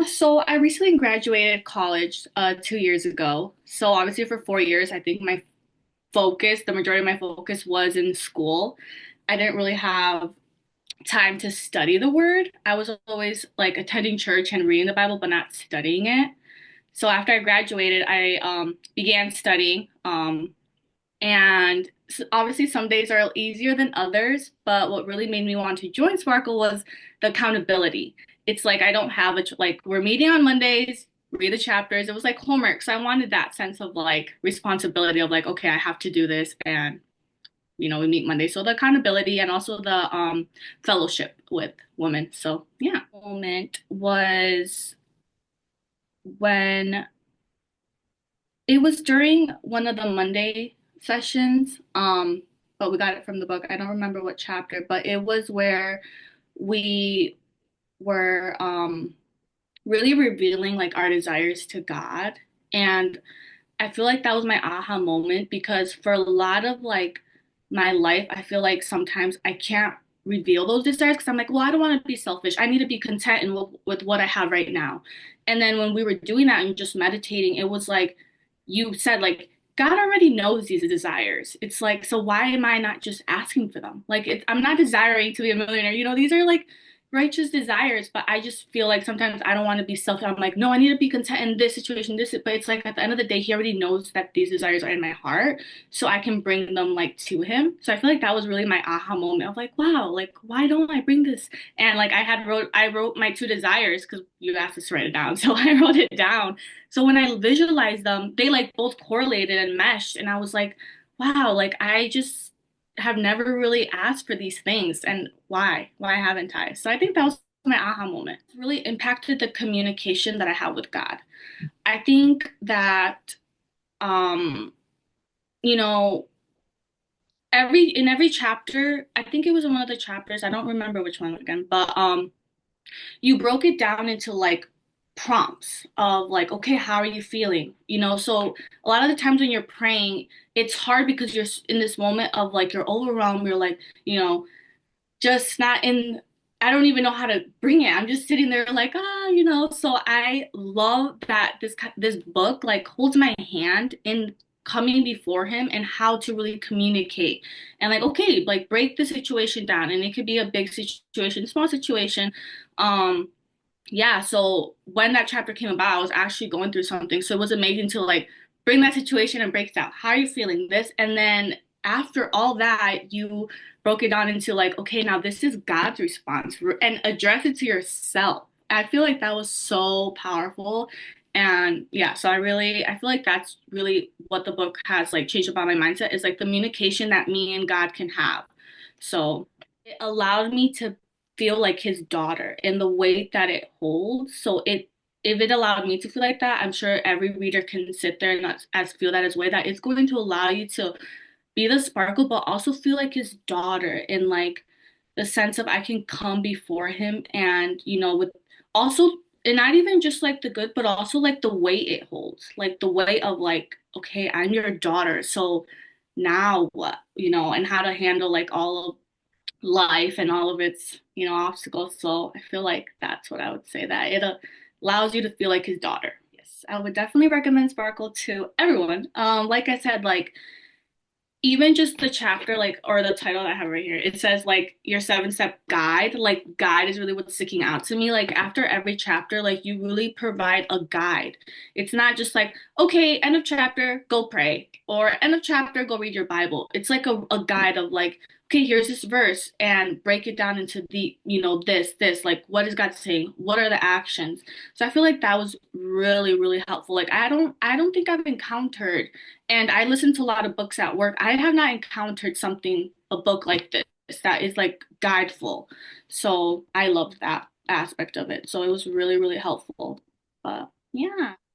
So I recently graduated college 2 years ago. So obviously for 4 years, I think the majority of my focus was in school. I didn't really have time to study the word. I was always like attending church and reading the Bible, but not studying it. So after I graduated, I began studying. And obviously some days are easier than others, but what really made me want to join Sparkle was the accountability. It's like I don't have like we're meeting on Mondays, read the chapters. It was like homework. So I wanted that sense of like responsibility of like, okay, I have to do this and we meet Monday. So the accountability and also the fellowship with women. So yeah. Moment was when it was during one of the Monday sessions, but we got it from the book. I don't remember what chapter, but it was where we were really revealing like our desires to God. And I feel like that was my aha moment because for a lot of like my life, I feel like sometimes I can't reveal those desires because I'm like, well, I don't want to be selfish. I need to be content with what I have right now. And then when we were doing that and just meditating, it was like you said, like, God already knows these desires. It's like, so why am I not just asking for them? Like, I'm not desiring to be a millionaire. These are like righteous desires, but I just feel like sometimes I don't want to be selfish. I'm like, no, I need to be content in this situation, but it's like at the end of the day, he already knows that these desires are in my heart, so I can bring them like to him. So I feel like that was really my aha moment of like, wow, like why don't I bring this? And like I wrote my two desires because you asked us to write it down, so I wrote it down. So when I visualized them, they like both correlated and meshed, and I was like, wow, like I just have never really asked for these things and why? Why haven't I? So I think that was my aha moment. It really impacted the communication that I have with God. I think that um you know every chapter, I think it was in one of the chapters, I don't remember which one again, but you broke it down into like prompts of like, okay, how are you feeling? So a lot of the times when you're praying, it's hard because you're in this moment of like you're overwhelmed, you're like, just not in, I don't even know how to bring it. I'm just sitting there like, so I love that this book like holds my hand in coming before him and how to really communicate and like, okay, like break the situation down, and it could be a big situation, small situation. um yeah, so when that chapter came about, I was actually going through something. So it was amazing to like bring that situation and break it down. How are you feeling this? And then after all that, you broke it down into like, okay, now this is God's response and address it to yourself. I feel like that was so powerful. And yeah, so I feel like that's really what the book has like changed about my mindset is like the communication that me and God can have. So it allowed me to feel like his daughter in the weight that it holds. So if it allowed me to feel like that, I'm sure every reader can sit there and not as feel that as way that it's going to allow you to be the sparkle, but also feel like his daughter in like the sense of I can come before him and with also, and not even just like the good, but also like the weight it holds, like the weight of like, okay, I'm your daughter, so now what, and how to handle like all of life and all of its, obstacles. So I feel like that's what I would say, that it allows you to feel like his daughter. Yes, I would definitely recommend Sparkle to everyone. Like I said, like even just the chapter, like, or the title that I have right here, it says like your 7-step guide. Like, guide is really what's sticking out to me. Like, after every chapter, like, you really provide a guide. It's not just like, okay, end of chapter, go pray, or end of chapter, go read your Bible. It's like a guide of like, okay, here's this verse, and break it down into this, like, what is God saying? What are the actions? So I feel like that was really, really helpful. Like, I don't think I've encountered, and I listen to a lot of books at work. I have not encountered a book like this that is like guideful. So I loved that aspect of it. So it was really, really helpful. But yeah.